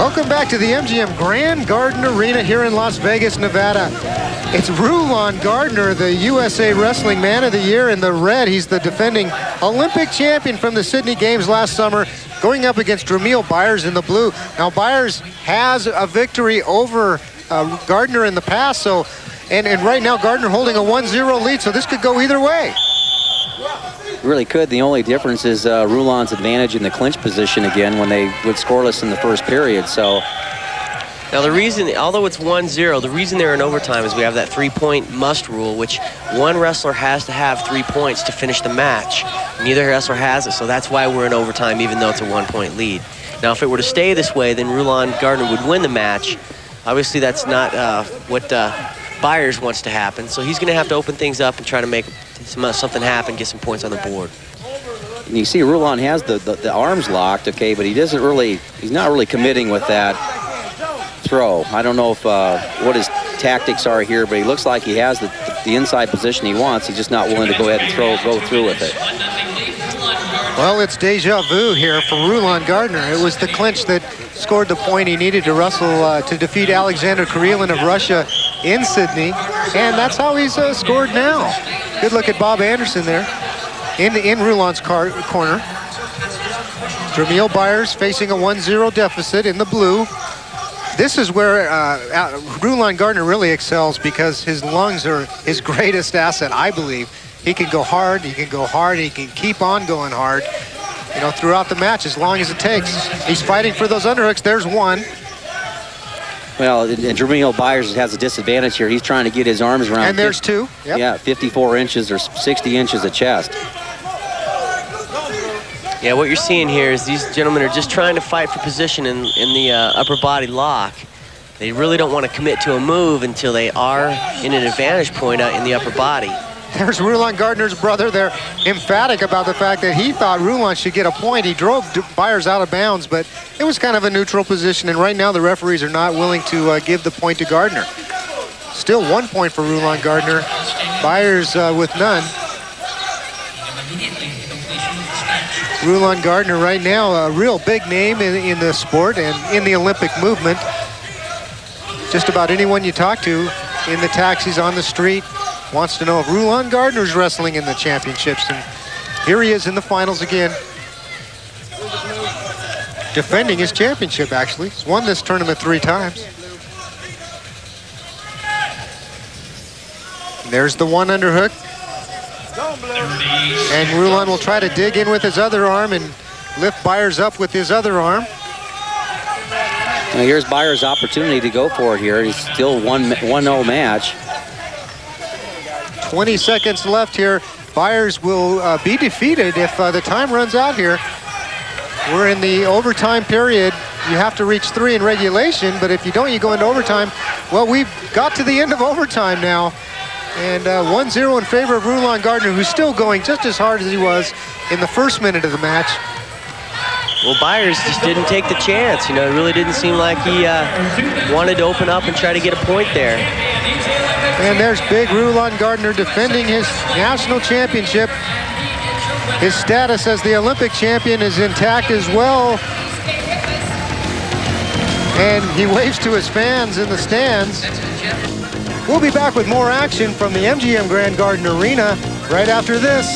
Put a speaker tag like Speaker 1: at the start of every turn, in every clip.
Speaker 1: Welcome back to the MGM Grand Garden Arena here in Las Vegas, Nevada. It's Rulon Gardner, the USA Wrestling Man of the Year in the red. He's the defending Olympic champion from the Sydney Games last summer, going up against Dremiel Byers in the blue. Now, Byers has a victory over Gardner in the past, so and right now Gardner holding a 1-0 lead, so this could go either way.
Speaker 2: Really could. The only difference is Rulon's advantage in the clinch position again when they went scoreless in the first period. So
Speaker 3: now the reason, although it's 1-0, the reason they're in overtime is we have that 3-point must rule, which one wrestler has to have 3 points to finish the match. Neither wrestler has it, so that's why we're in overtime, even though it's a 1-point lead. Now, if it were to stay this way, then Rulon Gardner would win the match. Obviously, that's not what Byers wants to happen, so he's going to have to open things up and try to make something happen, get some points on the board.
Speaker 2: And you see Rulon has the arms locked, okay, but he's not really committing with that throw. I don't know if what his tactics are here, but he looks like he has the inside position he wants. He's just not willing to go ahead and go through with it.
Speaker 1: Well, it's deja vu here for Rulon Gardner. It was the clinch that scored the point he needed to wrestle to defeat Alexander Karelin of Russia in Sydney, and that's how he's scored now. Good look at Bob Anderson there in Rulon's corner. Dremiel Byers facing a 1-0 deficit in the blue. This is where Rulon Gardner really excels because his lungs are his greatest asset, I believe. He can go hard, he can keep on going hard, you know, throughout the match as long as it takes. He's fighting for those underhooks. There's one.
Speaker 2: Well, and Dremiel Byers has a disadvantage here. He's trying to get his arms around.
Speaker 1: And there's two. Yep.
Speaker 2: Yeah, 54 inches or 60 inches of chest.
Speaker 3: Yeah, what you're seeing here is these gentlemen are just trying to fight for position in the upper body lock. They really don't want to commit to a move until they are in an advantage point in the upper body.
Speaker 1: There's Rulon Gardner's brother there, emphatic about the fact that he thought Rulon should get a point. He drove Byers out of bounds, but it was kind of a neutral position, and right now the referees are not willing to give the point to Gardner. Still 1 point for Rulon Gardner. Byers with none. Rulon Gardner right now a real big name in the sport and in the Olympic movement. Just about anyone you talk to in the taxis on the street wants to know if Rulon Gardner's wrestling in the championships, and here he is in the finals again. Defending his championship, actually. He's won this tournament 3 times. There's the one underhook. And Rulon will try to dig in with his other arm and lift Byers up with his other arm.
Speaker 2: Now here's Byers' opportunity to go for it here. He's still 1-0 match.
Speaker 1: 20 seconds left here. Byers will be defeated if the time runs out here. We're in the overtime period. You have to reach 3 in regulation, but if you don't, you go into overtime. Well, we've got to the end of overtime now. And 1-0 in favor of Rulon Gardner, who's still going just as hard as he was in the first minute of the match.
Speaker 3: Well, Byers just didn't take the chance. You know, it really didn't seem like he wanted to open up and try to get a point there.
Speaker 1: And there's big Rulon Gardner defending his national championship. His status as the Olympic champion is intact as well. And he waves to his fans in the stands. We'll be back with more action from the MGM Grand Garden Arena right after this.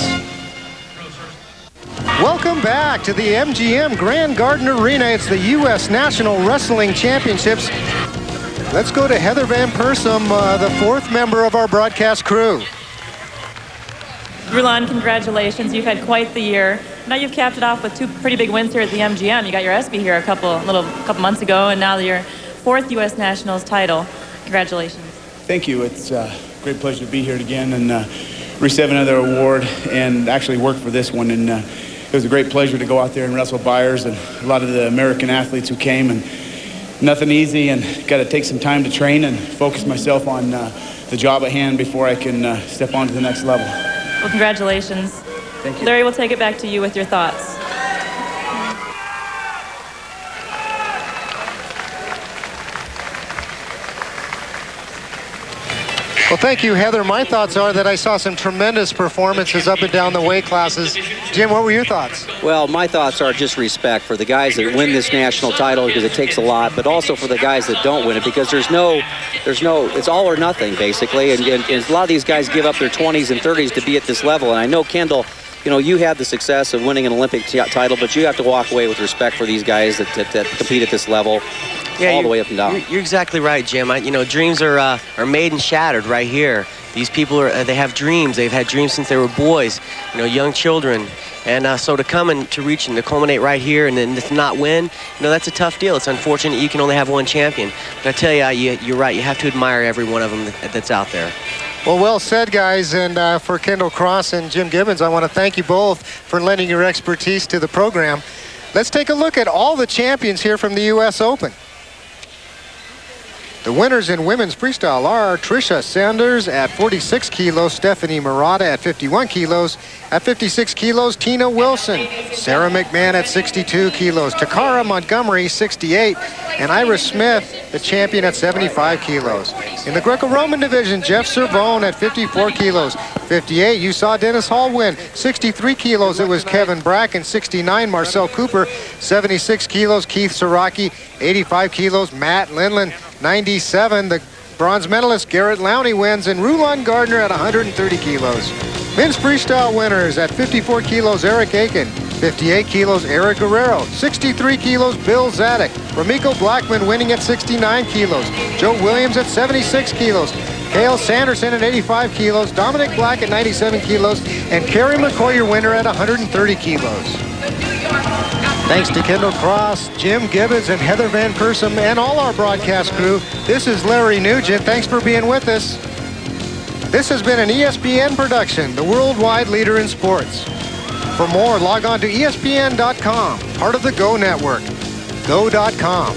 Speaker 1: Welcome back to the MGM Grand Garden Arena. It's the U.S. National Wrestling Championships. Let's go to Heather Van Persum, the 4th member of our broadcast crew.
Speaker 4: Rulon, congratulations. You've had quite the year. Now you've capped it off with 2 pretty big wins here at the MGM. You got your ESPY here a couple months ago, and now your 4th U.S. Nationals title. Congratulations.
Speaker 5: Thank you. It's a great pleasure to be here again and receive another award and actually work for this one. And it was a great pleasure to go out there and wrestle Byers and a lot of the American athletes who came, and nothing easy, and got to take some time to train and focus myself on the job at hand before I can step on to the next level.
Speaker 4: Well, congratulations.
Speaker 5: Thank you.
Speaker 4: Larry, we'll take it back to you with your thoughts.
Speaker 1: Well, thank you, Heather. My thoughts are that I saw some tremendous performances up and down the weight classes. Jim, what were your thoughts?
Speaker 2: Well, my thoughts are just respect for the guys that win this national title because it takes a lot, but also for the guys that don't win it because there's no, it's all or nothing basically, and a lot of these guys give up their 20s and 30s to be at this level. And I know, Kendall, you know, you had the success of winning an Olympic title, but you have to walk away with respect for these guys that compete at this level. Yeah, all the way up and down.
Speaker 3: You're exactly right, Jim. You know, dreams are made and shattered right here. These people they have dreams. They've had dreams since they were boys, you know, young children. And so to come and to reach and to culminate right here and then to not win, you know, that's a tough deal. It's unfortunate you can only have one champion. But I tell you, you're right. You have to admire every one of them that's out there.
Speaker 1: Well said, guys. And for Kendall Cross and Jim Gibbons, I want to thank you both for lending your expertise to the program. Let's take a look at all the champions here from the U.S. Open. The winners in women's freestyle are Tricia Sanders at 46 kilos, Stephanie Murata at 51 kilos. At 56 kilos, Tina Wilson, Sarah McMahon at 62 kilos, Takara Montgomery, 68, and Ira Smith, the champion, at 75 kilos. In the Greco-Roman division, Jeff Cervone at 54 kilos. 58, you saw Dennis Hall win. 63 kilos, it was Kevin Bracken. 69, Marcel Cooper. 76 kilos, Keith Saraki. 85 kilos, Matt Lindland. 97, the bronze medalist Garrett Lowney wins, and Rulon Gardner at 130 kilos. Men's freestyle winners at 54 kilos, Eric Aiken. 58 kilos, Eric Guerrero. 63 kilos, Bill Zadek. Ramiko Blackman winning at 69 kilos. Joe Williams at 76 kilos. Cale Sanderson at 85 kilos. Dominic Black at 97 kilos. And Kerry McCoy, your winner, at 130 kilos. Thanks to Kendall Cross, Jim Gibbons, and Heather Van Persum, and all our broadcast crew. This is Larry Nugent. Thanks for being with us. This has been an ESPN production, the worldwide leader in sports. For more, log on to ESPN.com, part of the Go Network. Go.com.